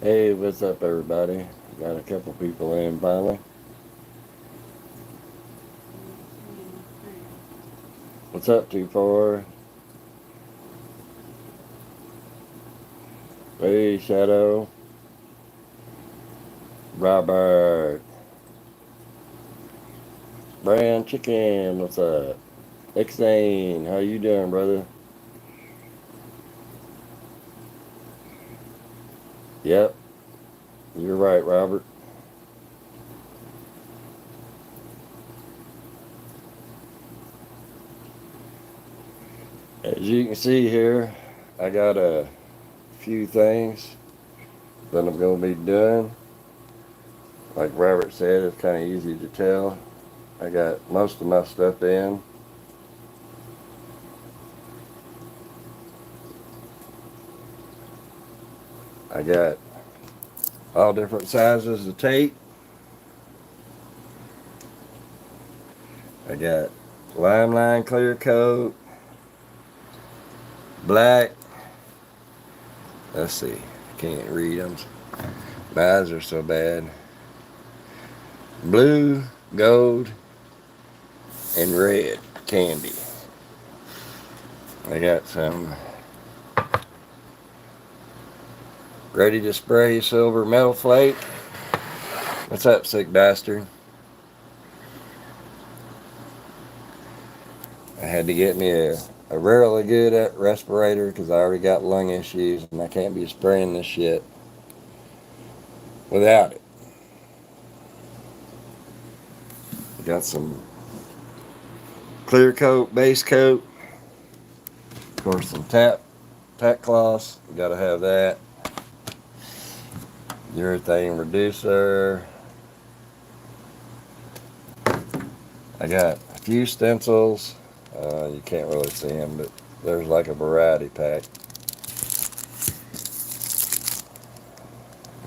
Hey, what's up, everybody? Got a couple people in finally. What's up, 2-4? Hey, Shadow. Robert. Brand Chicken, what's up? Xane, how you doing, brother? Yep, you're right, Robert. As you can see here, I got a few things that I'm going to be doing. Like Robert said, it's kind of easy to tell. I got most of my stuff in. I got all different sizes of tape. I got line clear coat, black. Let's see, I can't read them. My eyes are so bad. Blue, gold, and red candy. I got some ready to spray silver metal flake. What's up, sick bastard? I had to get me a really good respirator because I already got lung issues and I can't be spraying this shit without it. Got some clear coat, base coat, of course some tack cloths. You gotta have that. Urethane reducer. I got a few stencils. You can't really see them, but there's like a variety pack.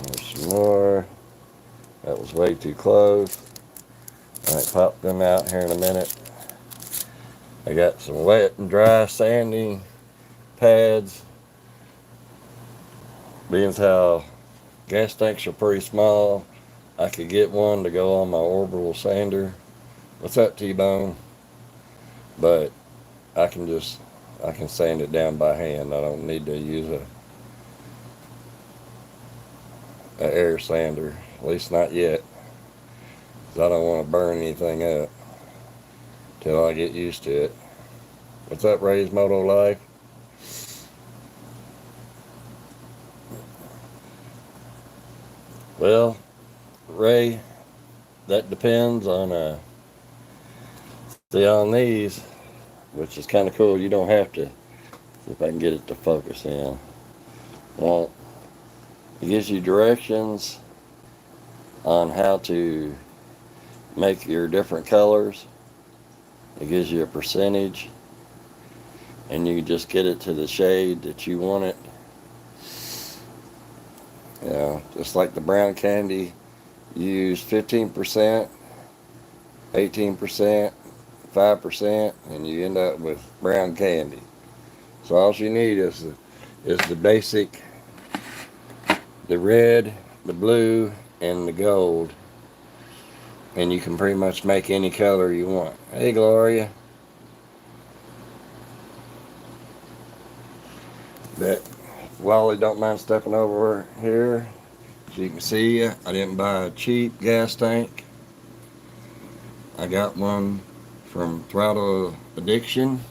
There's some more. That was way too close. I might pop them out here in a minute. I got some wet and dry sanding pads. Being as how gas tanks are pretty small, I could get one to go on my orbital sander. What's up, T-Bone? But I can sand it down by hand. I don't need to use a air sander, at least not yet, because I don't want to burn anything up till I get used to it. What's up, Ray's Moto Life? Well, Ray, that depends on see on these, which is kind of cool. You don't have to. See if I can get it to focus in. Well, it gives you directions on how to make your different colors. It gives you a percentage, and you just get it to the shade that you want it. You know, just like the brown candy, you use 15%, 18%, 5%, and you end up with brown candy. So all you need is the basic, the red, the blue, and the gold, and you can pretty much make any color you want. Hey, Gloria. But Wally don't mind stepping over here. As you can see, I didn't buy a cheap gas tank. I got one from Throttle Addiction.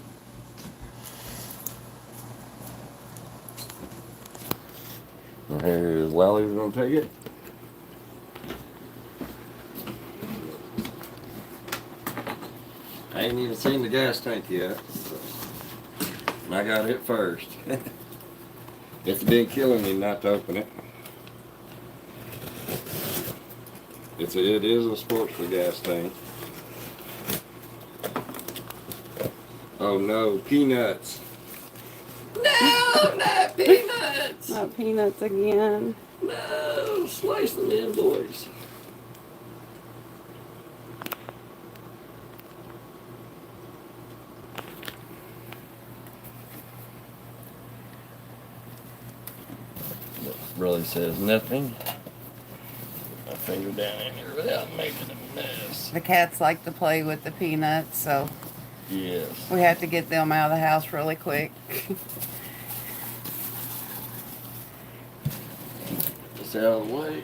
And here's Wally's gonna take it. I ain't even seen the gas tank yet, so. And I got it first. It's been killing me not to open it. It is a Sportsman gas tank. Oh no, peanuts. No, not peanuts. Not peanuts again. No, slice them in, boys. really says nothing. My finger down in here without making a mess. The cats like to play with the peanuts, so Yes. we have to get them out of the house really quick. Just out of the way.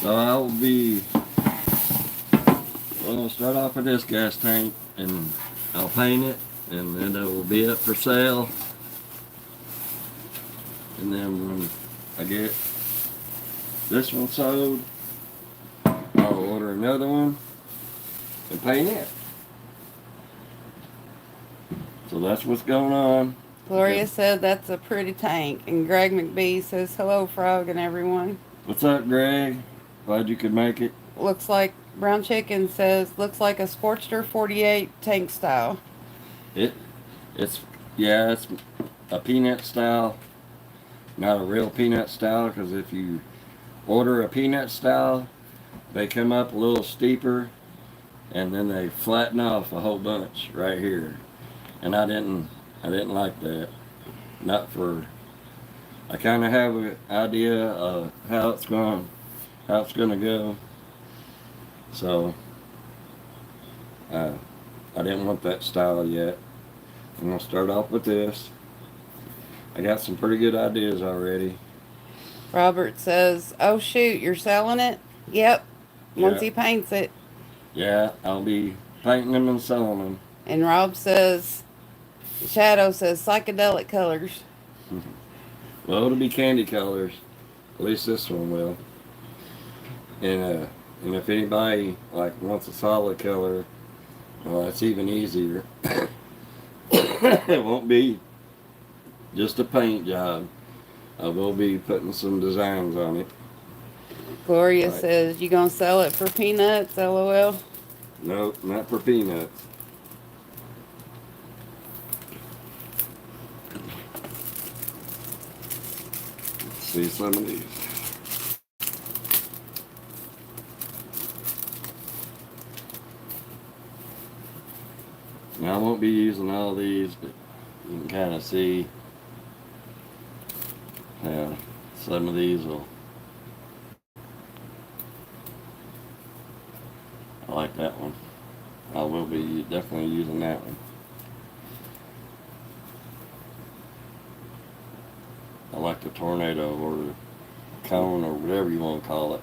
So I'll be, well, I'll start off with this gas tank and I'll paint it and then it will be up for sale. And then when I get this one sold, I'll order another one and paint it. So that's what's going on. Gloria said that's a pretty tank, and Greg McBee says hello, Frog, and everyone. What's up, Greg? Glad you could make it. Looks like Brown Chicken says looks like a Sportster 48 tank style. It's a peanut style, not a real peanut style, because if you order a peanut style, they come up a little steeper and then they flatten off a whole bunch right here. And I didn't like that. Not for, I kind of have an idea of how it's gonna go. So I didn't want that style yet. I'm gonna start off with this. I got some pretty good ideas already. Robert says, oh shoot, you're selling it? Yep, once he paints it. Yeah, I'll be painting them and selling them. And Rob says, Shadow says psychedelic colors. Well, it'll be candy colors. At least this one will. And if anybody like wants a solid color, well, that's even easier. It won't be just a paint job. I will be putting some designs on it. Gloria says, you gonna sell it for peanuts, LOL? Nope, not for peanuts. Let's see some of these. Now I won't be using all these, but you can kind of see how some of these will. I like that one. I will be definitely using that one. I like the tornado or the cone or whatever you want to call it.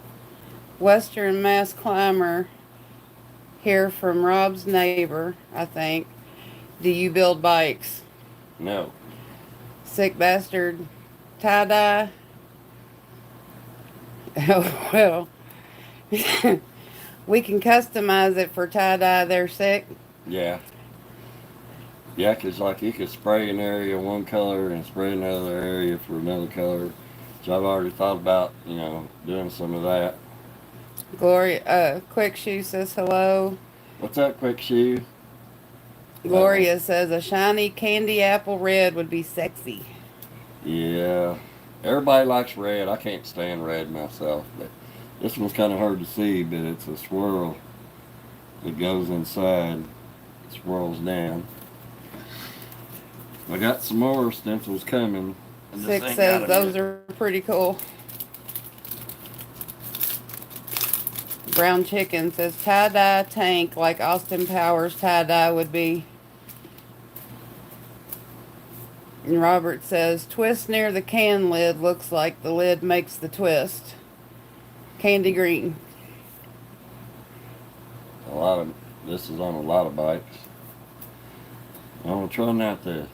Western Mass Climber here from Rob's neighbor, I think. Do you build bikes? No. Sick bastard tie-dye. Oh, well. We can customize it for tie-dye there, Sick. Yeah. Yeah, 'cause like you could spray an area one color and spray another area for another color. So I've already thought about, doing some of that. Gloria, Quick Shoe says hello. What's up, Quick Shoe? Gloria says a shiny candy apple red would be sexy. Yeah. Everybody likes red. I can't stand red myself, but this one's kind of hard to see, but it's a swirl that goes inside, swirls down. I got some more stencils coming. Sick says those are pretty cool. Brown Chicken says tie-dye tank like Austin Powers tie-dye would be. And Robert says twist near the can lid looks like the lid makes the twist. Candy green. This is on a lot of bikes. I'm gonna try not to.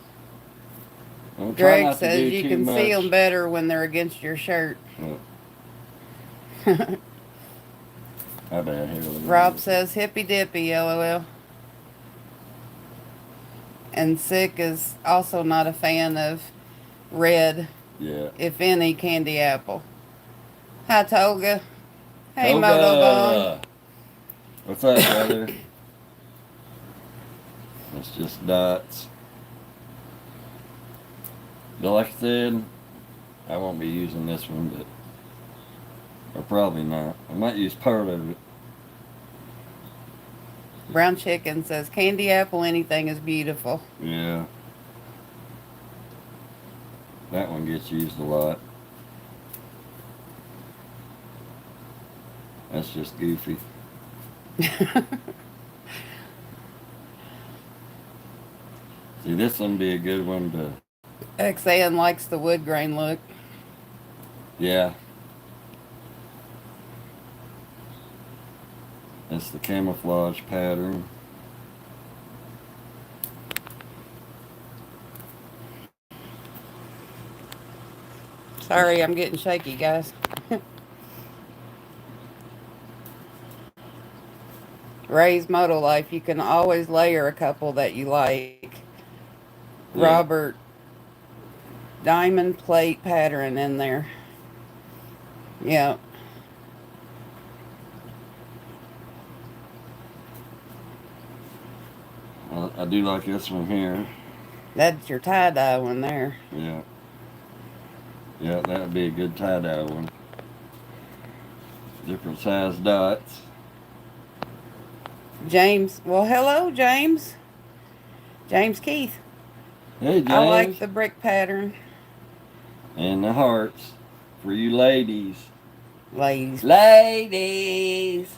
Greg says you can see them better when they're against your shirt. My bad. Here. Rob says hippy dippy, LOL. And Sick is also not a fan of red, if any, candy apple. Hi, Toga. Hey, Toga. Motobone. What's up, brother? It's just dots. But like I said, I won't be using this one, but or probably not. I might use part of it. Brown Chicken says, candy apple, anything is beautiful. Yeah. That one gets used a lot. That's just goofy. See, this one be a good one to... XN likes the wood grain look. Yeah. That's the camouflage pattern. Sorry, I'm getting shaky, guys. Ray's Moto Life, you can always layer a couple that you like. Yeah. Robert, diamond plate pattern in there. Yeah. I do like this one here. That's your tie-dye one there. Yeah. Yeah, that would be a good tie-dye one. Different size dots. James, well, hello, James. James Keith. Hey, James. I like the brick pattern. And the hearts for you ladies. Ladies. Ladies!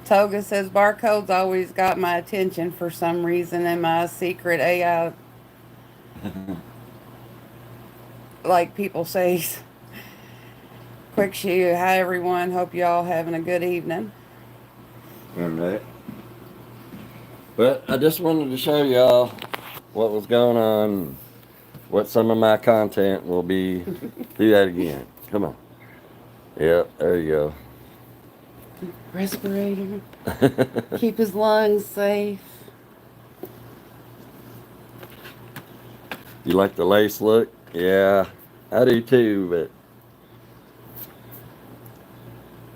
Toga says, barcodes always got my attention for some reason in my secret AI. Like people say. Quick shoe. Hi, everyone. Hope you all having a good evening. All right. But I just wanted to show y'all what was going on, what some of my content will be. Do that again. Come on. Yep, there you go. Respirator. Keep his lungs safe. You like the lace look? Yeah, I do too, but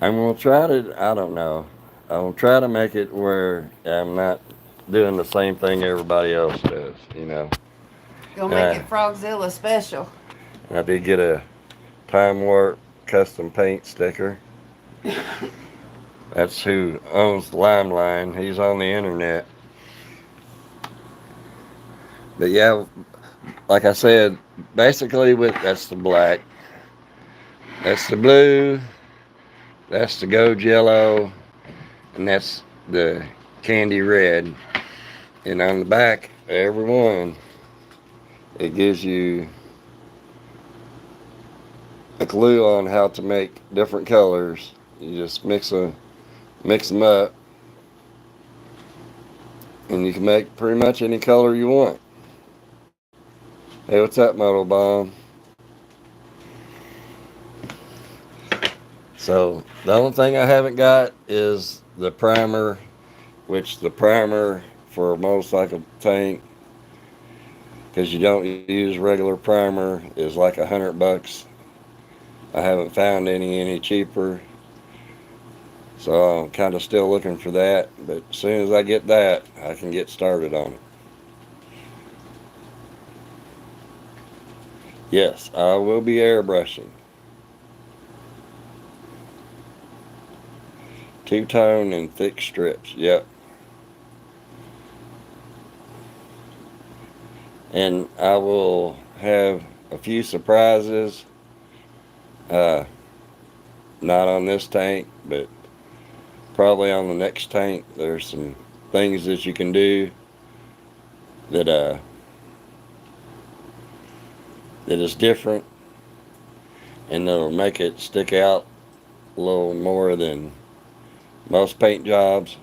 I'm going to try to, I don't know. I'm going to try to make it where I'm not doing the same thing everybody else does, you know. Gonna make it FrogZilla special. I did get a Time Warp custom paint sticker. That's who owns the Limeline. He's on the internet. But yeah, like I said, basically that's the black. That's the blue. That's the gold yellow. And that's the candy red. And on the back of every one, it gives you a clue on how to make different colors. You just mix them up, and you can make pretty much any color you want. Hey, what's up, Moto Bomb? So the only thing I haven't got is the primer, which the primer for a motorcycle tank, because you don't use regular primer, is like $100. I haven't found any cheaper, so I'm kind of still looking for that. But as soon as I get that, I can get started on it. Yes, I will be airbrushing. Two-tone and thick strips, yep. And I will have a few surprises. Not on this tank, but probably on the next tank. There's some things that you can do that is different, and that'll make it stick out a little more than most paint jobs.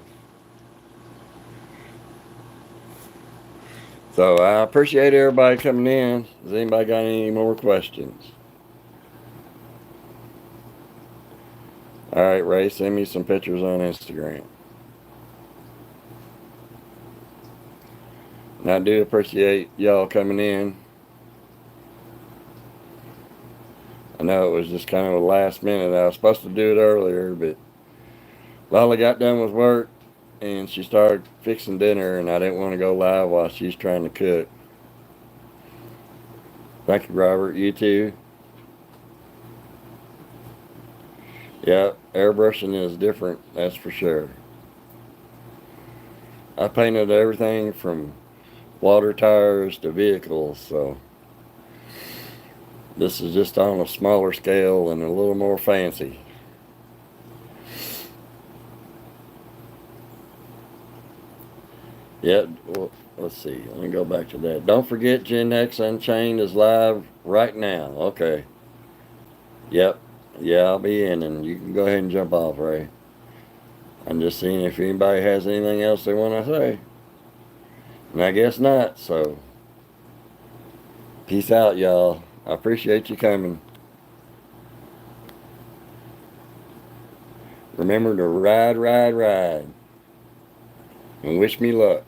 So I appreciate everybody coming in. Has anybody got any more questions? All right, Ray, send me some pictures on Instagram. And I do appreciate y'all coming in. I know it was just kind of a last minute. I was supposed to do it earlier, but Lala got done with work and she started fixing dinner, and I didn't want to go live while she's trying to cook. Thank you, Robert. You too. Yeah, airbrushing is different, that's for sure. I painted everything from water tires to vehicles, so this is just on a smaller scale and a little more fancy. Yeah, well, let's see. Let me go back to that. Don't forget Gen X Unchained is live right now. Okay. Yep. Yeah, I'll be in, and you can go ahead and jump off, Ray. I'm just seeing if anybody has anything else they want to say. And I guess not, so peace out, y'all. I appreciate you coming. Remember to ride, ride, ride. And wish me luck.